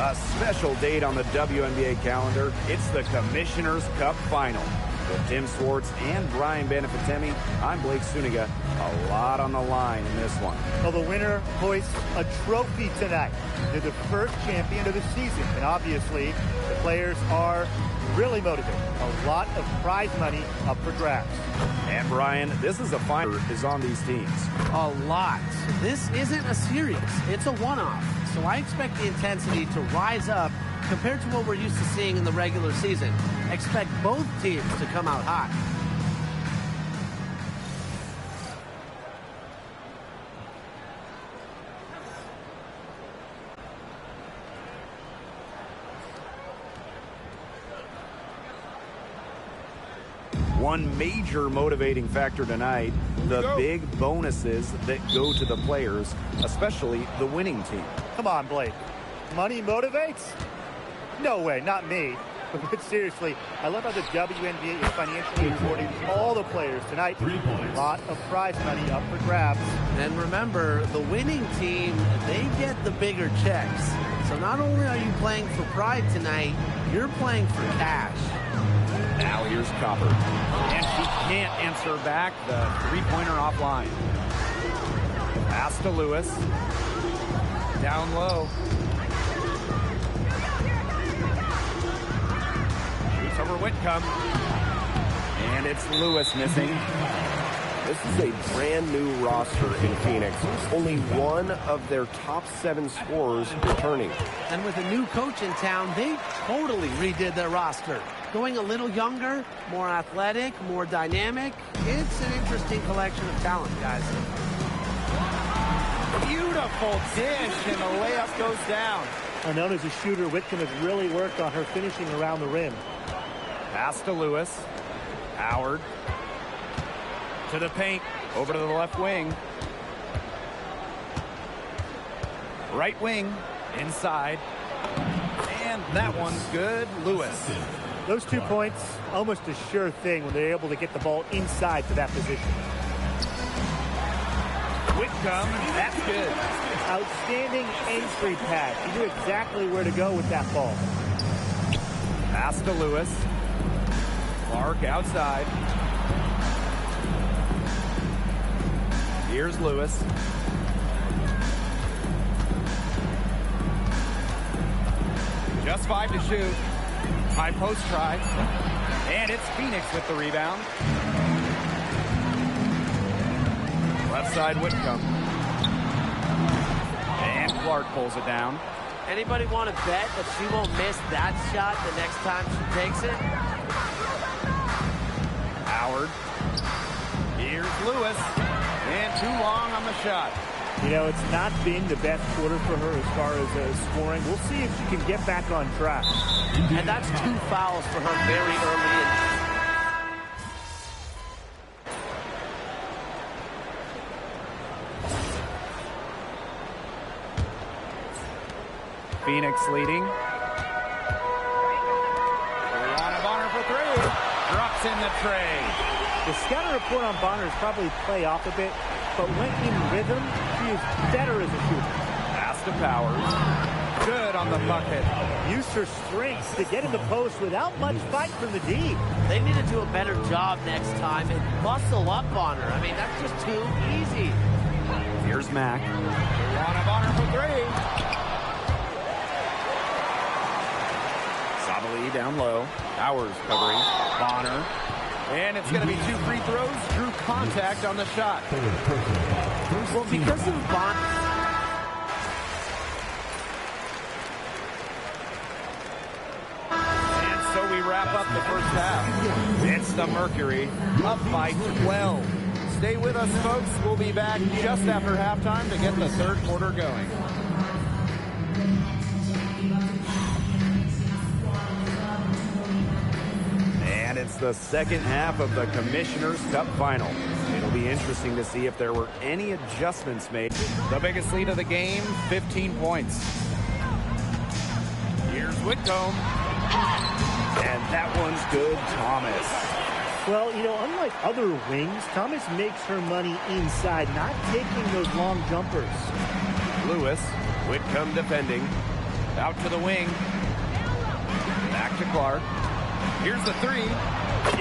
A special date on the WNBA calendar. It's the Commissioner's Cup Final. With Tim Swartz and Brian Benefitemi, I'm Blake Suniga. A lot on the line in this one. Well, the winner hoists a trophy tonight. They're the first champion of the season. And obviously, the players are really motivated. A lot of prize money up for grabs. And Brian, this is a final is on these teams. A lot. This isn't a series. It's a one-off. So I expect the intensity to rise up compared to what we're used to seeing in the regular season. Expect both teams to come out hot. One major motivating factor tonight, the big bonuses that go to the players, especially the winning team. Come on, Blake. Money motivates? No way, not me. But seriously, I love how the WNBA is financially rewarding all the players tonight. A lot of prize money up for grabs. And remember, the winning team, they get the bigger checks. So not only are you playing for pride tonight, you're playing for cash. Now here's Copper. And she can't answer back the three-pointer offline. Pass to Lewis. Down low. Shoots over Whitcomb. And it's Lewis missing. This is a brand new roster in Phoenix. Only one of their top 7 scorers returning. And with a new coach in town, they totally redid their roster. Going a little younger, more athletic, more dynamic. It's an interesting collection of talent, guys. Beautiful dish, and the layup goes down. Known as a shooter, Whitcomb has really worked on her finishing around the rim. Pass to Lewis. Howard. To the paint. Over to the left wing. Right wing. Inside. And that one's good. Lewis. Those 2 points, almost a sure thing when they're able to get the ball inside to that position. Whitcomb, that's good. Outstanding entry pass. He knew exactly where to go with that ball. Pass to Lewis. Clark outside. Here's Lewis. Just 5 to shoot. High post try. And it's Phoenix with the rebound. Left side Whitcomb. And Clark pulls it down. Anybody want to bet that she won't miss that shot the next time she takes it? Howard. Here's Lewis. And too long on the shot. You know, it's not been the best quarter for her as far as scoring. We'll see if she can get back on track. And that's 2 fouls for her very early in. Phoenix leading. Bonner for 3. Drops in the tray. The scouting report on Bonner is probably play off a bit, but when in rhythm, she is better as a shooter. Pass to Powers. Good on the bucket. Used her strength to get in the post without much fight from the D. They need to do a better job next time and muscle up on her. I mean, that's just too easy. Here's Mack. Bonner for 3. Sabali down low. Powers covering. Bonner. And it's going to be 2 free throws. Drew contact on the shot. Well, because of Bonner. And so we wrap up the first half. It's the Mercury up by 12. Stay with us, folks. We'll be back just after halftime to get the third quarter going. And it's the second half of the Commissioner's Cup Final. It'll be interesting to see if there were any adjustments made. The biggest lead of the game, 15 points. Here's Whitcomb. And that one's good, Thomas. Well, you know, unlike other wings, Thomas makes her money inside, not taking those long jumpers. Lewis, Whitcomb defending. Out to the wing. Back to Clark. Here's the three.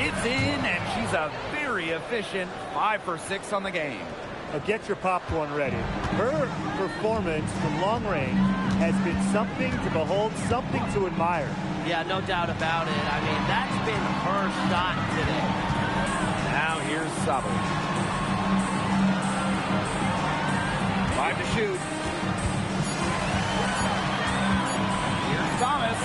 It's in, and she's a very efficient 5 for 6 on the game. Now get your popcorn ready. Her performance from long range has been something to behold, something to admire. Yeah, no doubt about it. I mean, that's been her shot today. Now here's Sabel. 5 to shoot. Here's Thomas.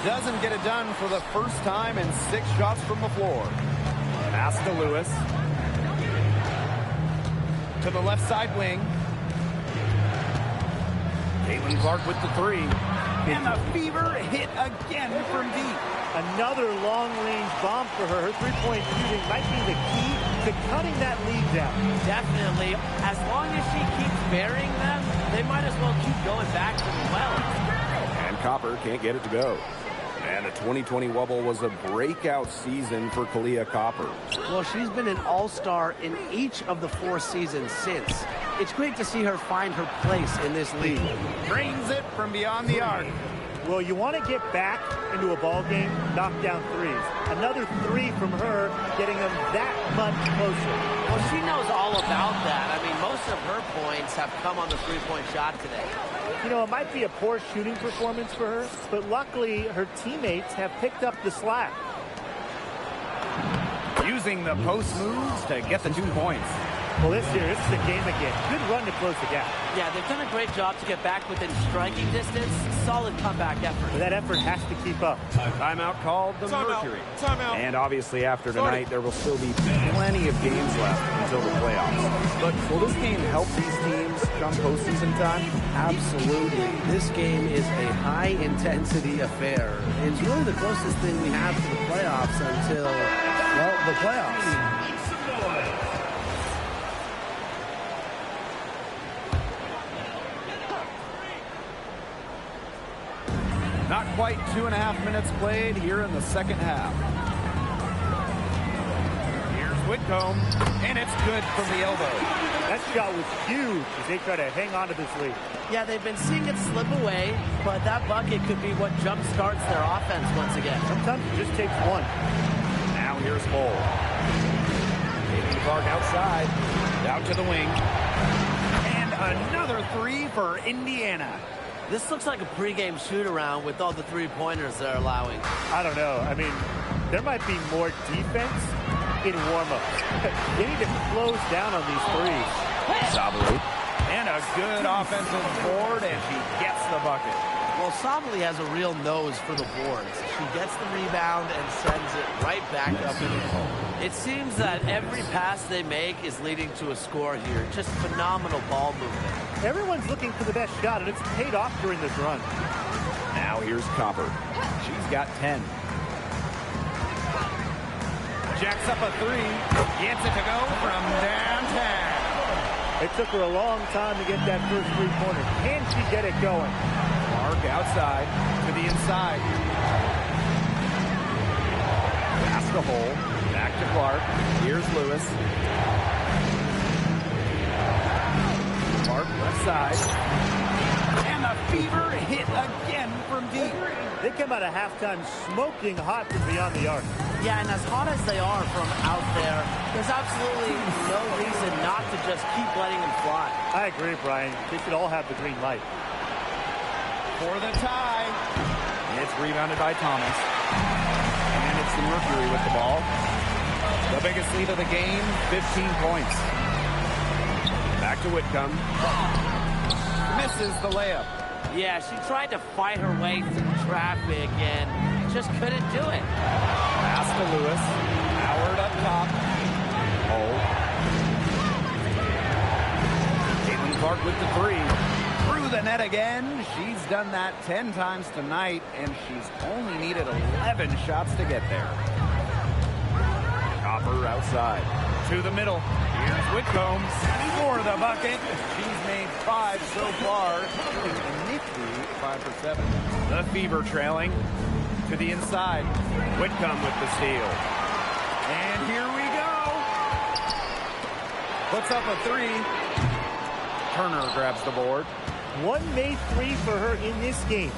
Doesn't get it done for the first time in 6 shots from the floor. Pass to Lewis. To the left side wing. Caitlin Clark with the three. And the fever hit again from deep. Another long-range bomb for her. Her three-point shooting might be the key to cutting that lead down. Definitely. As long as she keeps burying them, they might as well keep going back to the well. And Copper can't get it to go. And the 2020 Wubble was a breakout season for Kalia Copper. Well, she's been an all-star in each of the 4 seasons since. It's great to see her find her place in this league. Drains it from beyond the arc. Well, you want to get back into a ball game, knock down threes. Another three from her, getting them that much closer. Well, she knows all about that. I mean, most of her points have come on the three-point shot today. You know, it might be a poor shooting performance for her, but luckily her teammates have picked up the slack. Using the post moves to get the 2 points. Well, this is the game again. Good run to close the gap. Yeah, they've done a great job to get back within striking distance. Solid comeback effort. But that effort has to keep up. Timeout called the Mercury. Timeout. And obviously after tonight, there will still be plenty of games left until the playoffs. But will this game help these teams come postseason time? Absolutely. This game is a high-intensity affair. It's really the closest thing we have to the playoffs until, well, the playoffs. Not quite 2.5 minutes played here in the second half. Here's Whitcomb, and it's good from the elbow. That shot was huge as they try to hang on to this lead. Yeah, they've been seeing it slip away, but that bucket could be what jump starts their offense once again. Sometimes it just takes one. Now here's Hull. Taking Clark outside. Out to the wing. And another three for Indiana. This looks like a pregame shoot-around with all the three-pointers they're allowing. I don't know. I mean, there might be more defense in warm-ups. They need to close down on these threes. Sabali. And a good offensive board, and she gets the bucket. Well, Sabali has a real nose for the boards. She gets the rebound and sends it right back up and in. It seems that every pass they make is leading to a score here. Just phenomenal ball movement. Everyone's looking for the best shot, and it's paid off during this run. Now here's Copper. She's got 10. Jacks up a three. Gets it to go from downtown. It took her a long time to get that first three-pointer. Can she get it going? Clark outside to the inside. Pass the hole. Back to Clark. Here's Lewis. Clark left side. And the fever hit again from deep. They come out of halftime smoking hot from beyond the arc. Yeah, and as hot as they are from out there, there's absolutely no reason not to just keep letting them fly. I agree, Brian. They should all have the green light. For the tie. It's rebounded by Thomas. And it's the Mercury with the ball. The biggest lead of the game, 15 points. Back to Whitcomb. Misses the layup. Yeah, she tried to fight her way through traffic and just couldn't do it. Pass to Lewis. Howard up top. Hole. Caitlin Clark with the three. Through the net again. She's done that 10 times tonight, and she's only needed 11 shots to get there. Copper outside. To the middle. Here's Whitcomb for the bucket. She's made 5 so far. And Nikki 5 for 7. The Fever trailing to the inside. Whitcomb with the steal. And here we go. Puts up a three. Turner grabs the board. One made three for her in this game.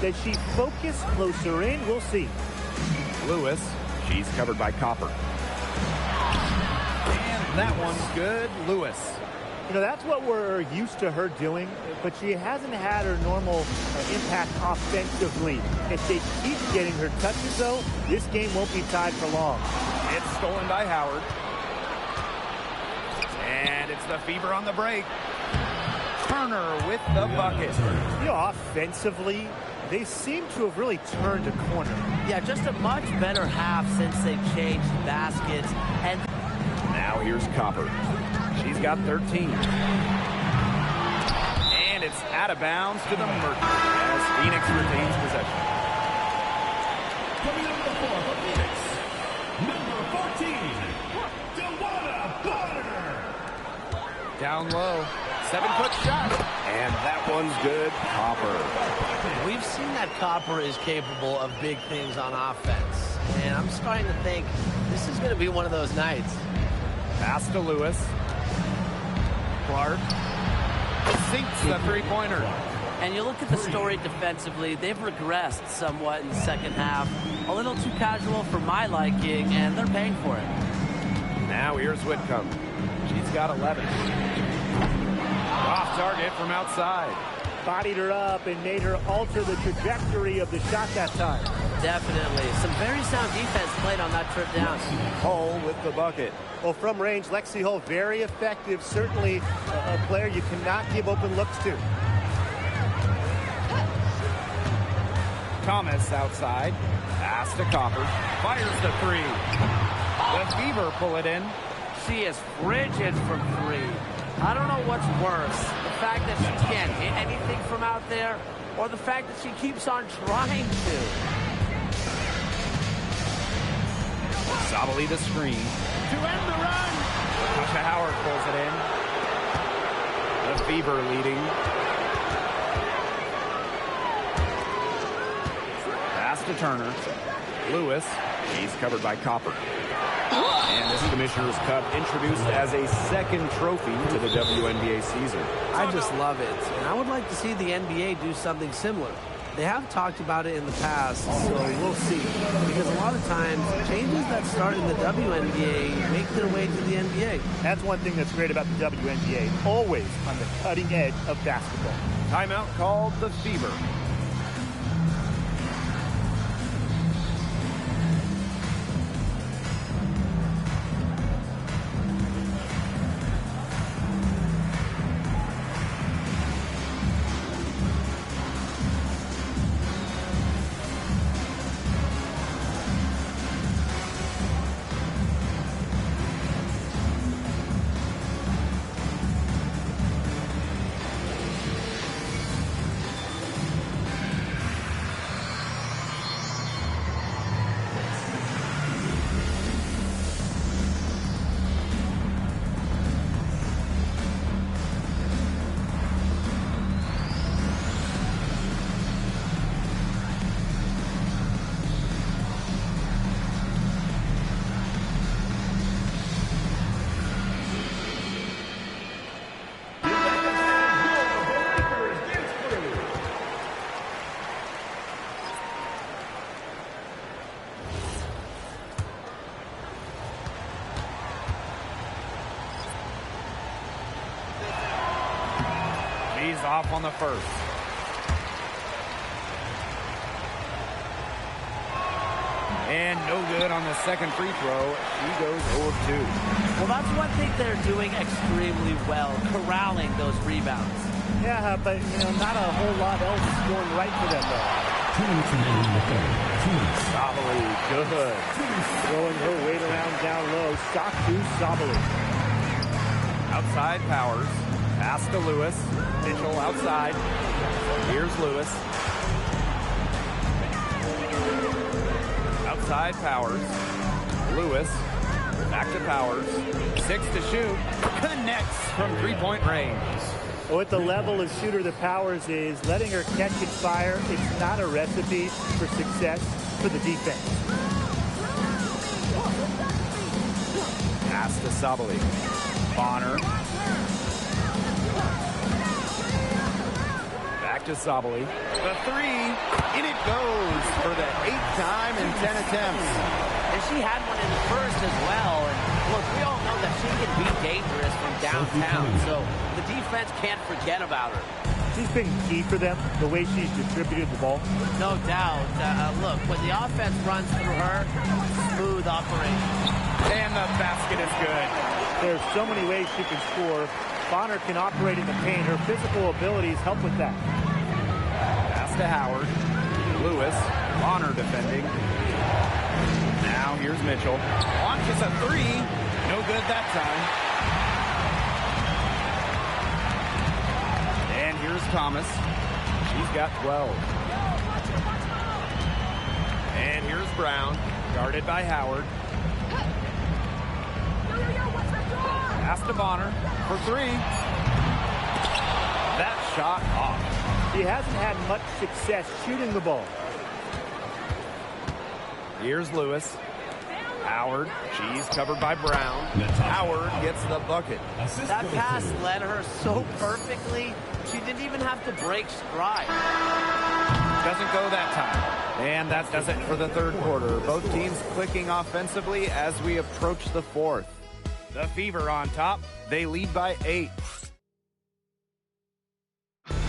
Does she focus closer in? We'll see. Lewis, she's covered by Copper. And that one's good. Lewis. You know, that's what we're used to her doing, but she hasn't had her normal impact offensively. If they keep getting her touches, though, this game won't be tied for long. It's stolen by Howard. And it's the Fever on the break. Turner with the bucket. You know, offensively, they seem to have really turned a corner. Yeah, just a much better half since they changed baskets. And now here's Copper. She's got 13. And it's out of bounds to the Mercury as Phoenix retains possession. Coming up the floor for Phoenix, number 14, DeWanna Bonner. Down low. 7-foot shot. And that one's good. Copper. we've seen that Copper is capable of big things on offense. And I'm starting to think this is going to be one of those nights. Pass to Lewis. Clark sinks the three-pointer. And you look at the story defensively, they've regressed somewhat in the second half. A little too casual for my liking, and they're paying for it. Now here's Whitcomb. She's got 11. Off target from outside. Bodied her up and made her alter the trajectory of the shot that time. Definitely. Some very sound defense played on that trip down. Hull with the bucket. Well, from range, Lexi Hull, very effective. Certainly a player you cannot give open looks to. Thomas outside. Pass to Copper. Fires the three. The Fever pull it in. She is frigid from three. I don't know what's worse. The fact that she can't hit anything from out there, or the fact that she keeps on trying to. Sabali the screen. To end the run. Natasha Howard pulls it in. The Fever leading. Pass to Turner. Lewis. He's covered by Copper. And this Commissioner's Cup introduced as a second trophy to the WNBA season. I just love it. And I would like to see the NBA do something similar. They have talked about it in the past, so we'll see. Because a lot of times, changes that start in the WNBA make their way to the NBA. That's one thing that's great about the WNBA. Always on the cutting edge of basketball. Timeout called the Fever. He's off on the first. And no good on the second free throw. He goes 0 of 2. Well, that's one thing they're doing extremely well, corralling those rebounds. Yeah, but, not a whole lot else going right for them, though. Sabali, good. Throwing her weight around down low. Shot to Sabali. Outside Powers. Pass to Lewis. Mitchell outside. Here's Lewis. Outside Powers. Lewis. Back to Powers. 6 to shoot. Connects from three-point range. Well, at the level of shooter that Powers is, letting her catch and fire, it's not a recipe for success for the defense. Pass to Sabali. Bonner. to Sabali. The three, in it goes for the 8th time in 10 attempts. And she had one in the first as well. And look, we all know that she can be dangerous from downtown, so the defense can't forget about her. She's been key for them, the way she's distributed the ball. No doubt. Look, when the offense runs through her, smooth operation. And the basket is good. There's so many ways she can score. Bonner can operate in the paint. Her physical abilities help with that. Pass to Howard. Lewis. Bonner defending. Now here's Mitchell. Launches a three. No good that time. And here's Thomas. She's got 12. And here's Brown. Guarded by Howard. Pass to Bonner for three. That shot off. He hasn't had much success shooting the ball. Here's Lewis. Howard. She's covered by Brown. Howard gets the bucket. That pass led her so perfectly, she didn't even have to break stride. Doesn't go that time. And that does it for the third quarter. Both teams clicking offensively as we approach the fourth. The Fever on top. They lead by 8.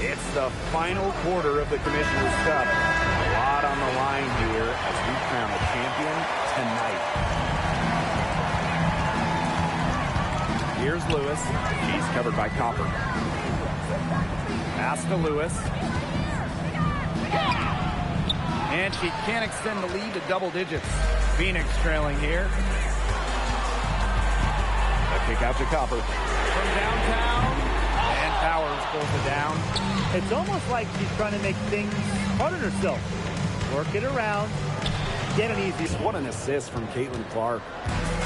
It's the final quarter of the Commissioner's Cup. A lot on the line here as we crown a champion tonight. Here's Lewis. She's covered by Copper. Pass to Lewis. And she can't extend the lead to double digits. Phoenix trailing here. A kick out to Copper. From downtown. And Powers pulls it down. It's almost like she's trying to make things hard on herself. Work it around. Get an easy. What an assist from Caitlin Clark.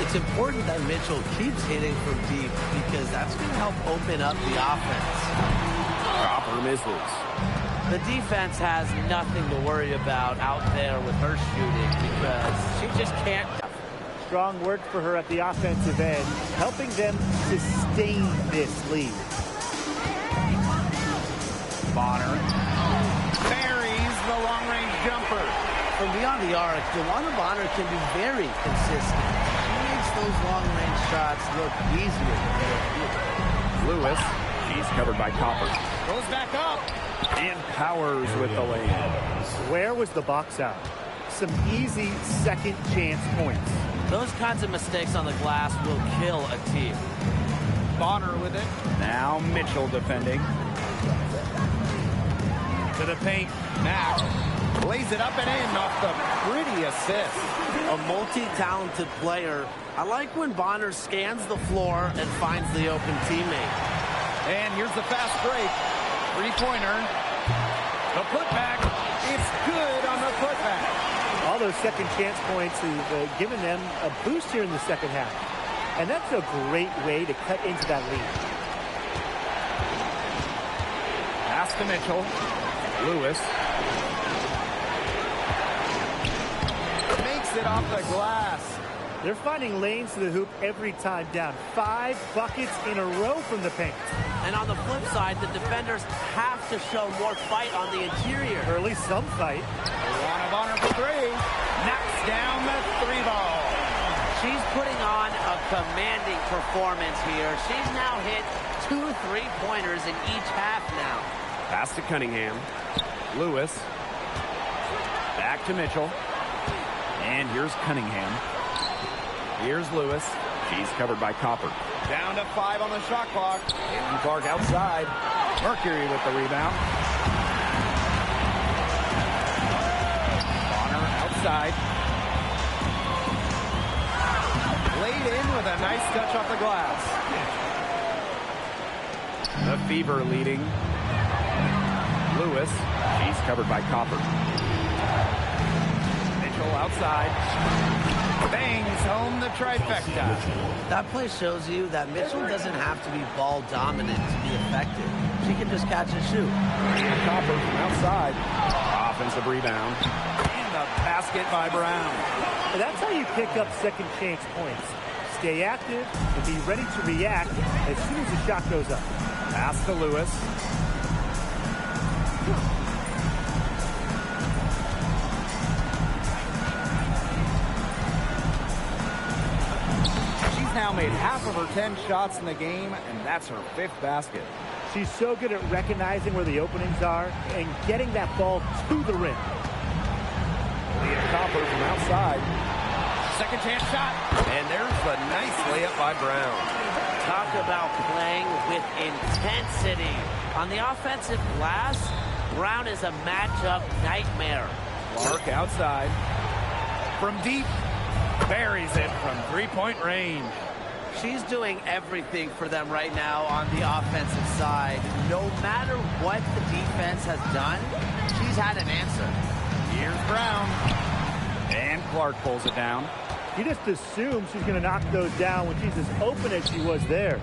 It's important that Mitchell keeps hitting from deep because that's going to help open up the offense. Copper misses. The defense has nothing to worry about out there with her shooting because she just can't. Strong work for her at the offensive end, helping them sustain this lead. Bonner buries the long-range jumper. From beyond the arc, DeWanna Bonner can be very consistent. She makes those long-range shots look easier. Lewis, she's covered by Copper. Goes back up. And Powers with the lay-in. Where was the box out? Some easy second chance points. Those kinds of mistakes on the glass will kill a team. Bonner with it. Now Mitchell defending. To the paint. Mack lays it up and in off the pretty assist. A multi-talented player. I like when Bonner scans the floor and finds the open teammate. And here's the fast break. Three-pointer. The putback. It's good on the putback. All those second chance points have given them a boost here in the second half. And that's a great way to cut into that lead. Pass to Mitchell. Lewis. Makes it off the glass. They're finding lanes to the hoop every time down. 5 buckets in a row from the paint. And on the flip side, the defenders have to show more fight on the interior. Or at least some fight. Luana Bonner for three. Knocks down the three ball. She's putting on a commanding performance here. She's now hit 2 3-pointers in each half now. Pass to Cunningham. Lewis. Back to Mitchell. And here's Cunningham. Here's Lewis. She's covered by Copper. Down to 5 on the shot clock. Caitlin Clark outside. Mercury with the rebound. Bonner outside. Laid in with a nice touch off the glass. The Fever leading. Lewis. She's covered by Copper. Mitchell outside. Bangs home the trifecta. That play shows you that Mitchell doesn't have to be ball dominant to be effective. She can just catch and shoot. And Copper from outside. Offensive rebound. And the basket by Brown. And that's how you pick up second chance points. Stay active and be ready to react as soon as the shot goes up. Pass to Lewis. She's now made half of her 10 shots in the game, and that's her 5th basket. She's so good at recognizing where the openings are and getting that ball to the rim. Leah Copper from outside. Second chance shot. And there's a nice layup by Brown. Talk about playing with intensity. On the offensive glass, Brown is a matchup nightmare. Clark outside. From deep. Buries it from 3-point range. She's doing everything for them right now on the offensive side. No matter what the defense has done, she's had an answer. Here's Brown. And Clark pulls it down. You just assume she's going to knock those down when she's as open as she was there.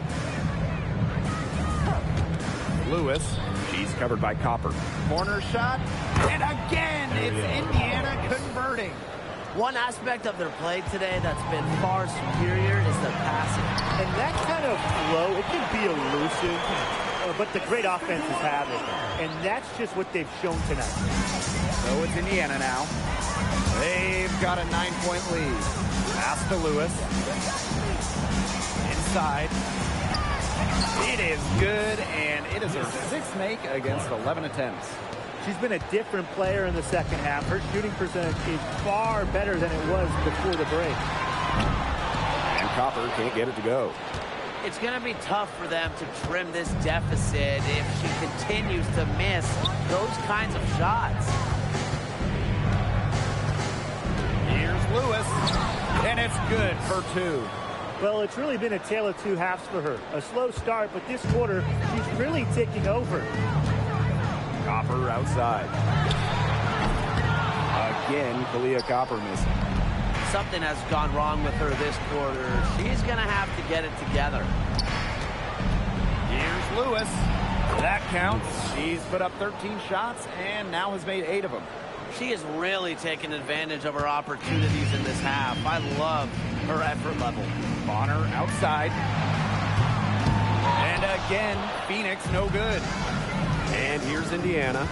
Lewis. She's covered by Copper. Corner shot. And again, it's Indiana converting. One aspect of their play today that's been far superior is the passing. And that kind of flow, it can be elusive, but the great offenses have it. And that's just what they've shown tonight. So it's Indiana now. They've got a 9-point lead. Pass to Lewis. Inside. It is good, and it is her 6th make against 11 attempts. She's been a different player in the second half. Her shooting percentage is far better than it was before the break. And Copper can't get it to go. It's going to be tough for them to trim this deficit if she continues to miss those kinds of shots. Here's Lewis, and it's good for 2. Well, it's really been a tale of 2 halves for her. A slow start, but this quarter, she's really taking over. Copper outside. Again, Kalia Copper missing. Something has gone wrong with her this quarter. She's going to have to get it together. Here's Lewis. That counts. She's put up 13 shots and now has made 8 of them. She has really taken advantage of her opportunities in this half. I love her effort level. Bonner outside. And again, Phoenix no good. And here's Indiana.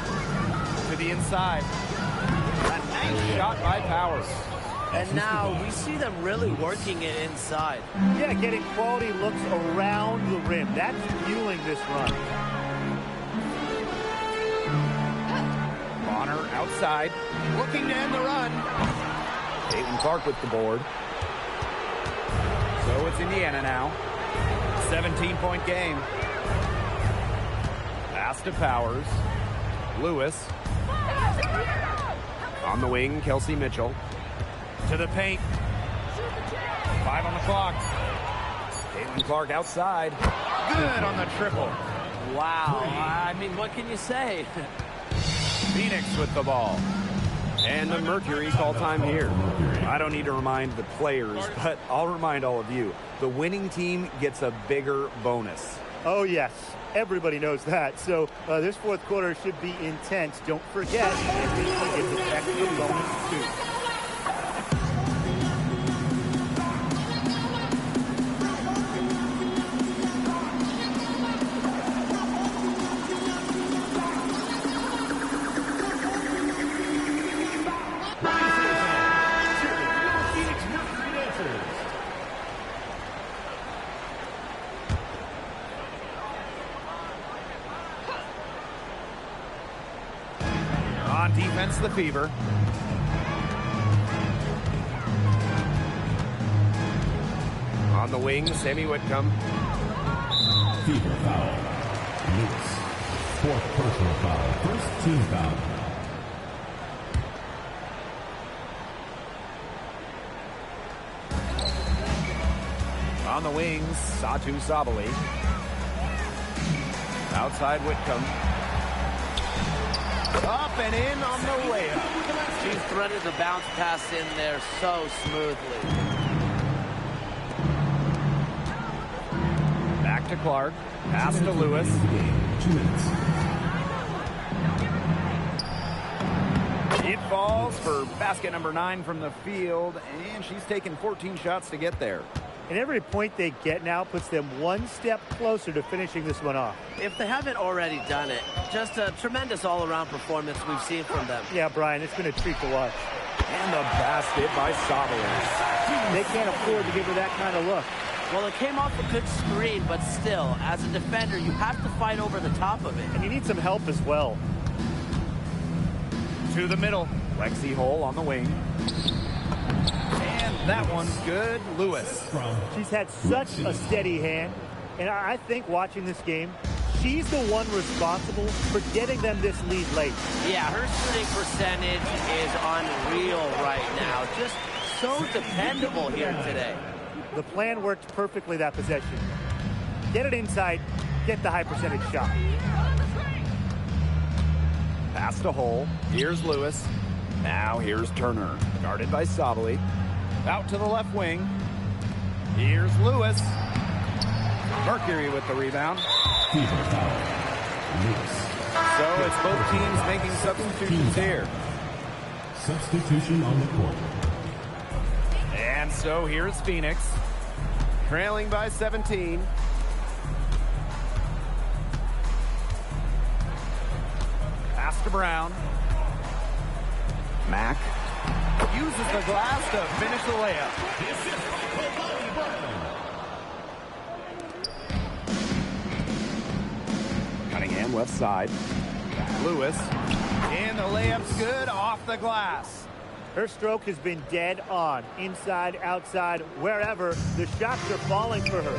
To the inside. A nice shot by Powers. And now we see them really working it inside. Yeah, getting quality looks around the rim. That's fueling this run. Bonner outside. Looking to end the run. Caitlin Clark with the board. So it's Indiana now. 17-point game. Pass to Powers. Lewis. On the wing, Kelsey Mitchell. To the paint. 5 on the clock. Caitlin Clark outside. Good on the triple. Wow. I mean, what can you say? Phoenix with the ball. And the Mercury call time here. I don't need to remind the players, but I'll remind all of you. The winning team gets a bigger bonus. Oh, yes. Everybody knows that. So this fourth quarter should be intense. Don't forget, MVP gets an extra bonus, too. On defense, the Fever. On the wing, Sammy Whitcomb. Fever foul. Lewis. 4th personal foul. 1st team foul. On the wings, Satu Sabali. Outside Whitcomb. Up and in on the layup. She's threaded the bounce pass in there so smoothly. Back to Clark. Pass to Lewis. 2 minutes. It falls for basket number 9 from the field, and she's taken 14 shots to get there. And every point they get now puts them one step closer to finishing this one off. If they haven't already done it, just a tremendous all-around performance we've seen from them. Yeah, Brian, it's been a treat to watch. And the basket by Sabalenka. They can't afford to give her that kind of look. Well, it came off a good screen, but still, as a defender, you have to fight over the top of it. And you need some help as well. To the middle. Lexi Hole on the wing. And that one's good. Lewis. She's had such a steady hand. And I think watching this game, she's the one responsible for getting them this lead late. Yeah, her shooting percentage is unreal right now. Just so dependable here today. The plan worked perfectly that possession. Get it inside, get the high percentage shot. Pass to Hole. Here's Lewis. Now here's Turner. Guarded by Sabali. Out to the left wing. Here's Lewis. Mercury with the rebound. Fever foul. Lewis. So it's both teams making substitutions here. Substitution on the court. And so here's Phoenix. Trailing by 17. Pass to Brown. Mack uses the glass to finish the layup. Cunningham left side. Lewis. And the layup's good off the glass. Her stroke has been dead on. Inside, outside, wherever. The shots are falling for her.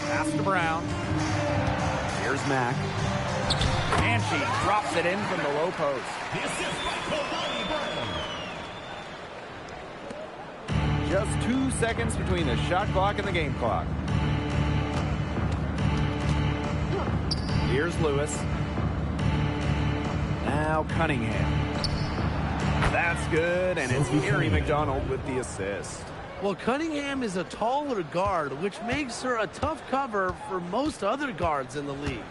Pass to Brown. Here's Mack. And she drops it in from the low post. Just 2 seconds between the shot clock and the game clock. Here's Lewis. Now Cunningham. That's good, and it's Gary McDonald with the assist. Well, Cunningham is a taller guard, which makes her a tough cover for most other guards in the league.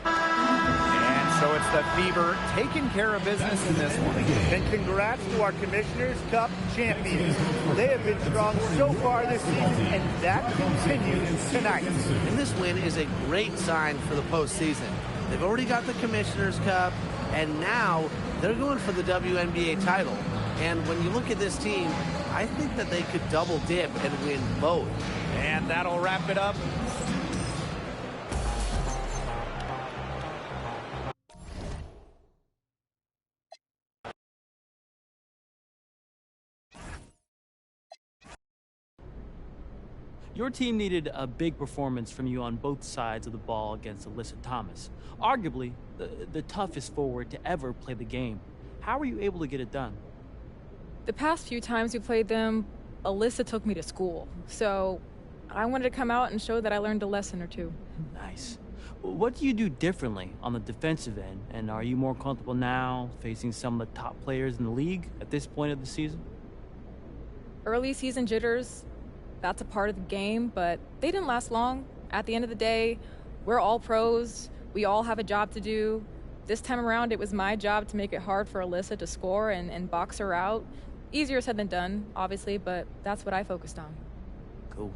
And so it's the Fever taking care of business in this one. And congrats to our Commissioners Cup champions. They have been strong so far this season, and that continues tonight. And this win is a great sign for the postseason. They've already got the Commissioners Cup, and now they're going for the WNBA title. And when you look at this team, I think that they could double dip and win both. And that'll wrap it up. Your team needed a big performance from you on both sides of the ball against Alyssa Thomas, arguably the toughest forward to ever play the game. How were you able to get it done? The past few times we played them, Alyssa took me to school. So I wanted to come out and show that I learned a lesson or two. Nice. What do you do differently on the defensive end? And are you more comfortable now facing some of the top players in the league at this point of the season? Early season jitters, that's a part of the game, but they didn't last long. At the end of the day, we're all pros. We all have a job to do. This time around, it was my job to make it hard for Alyssa to score and box her out. Easier said than done, obviously, but that's what I focused on. Cool.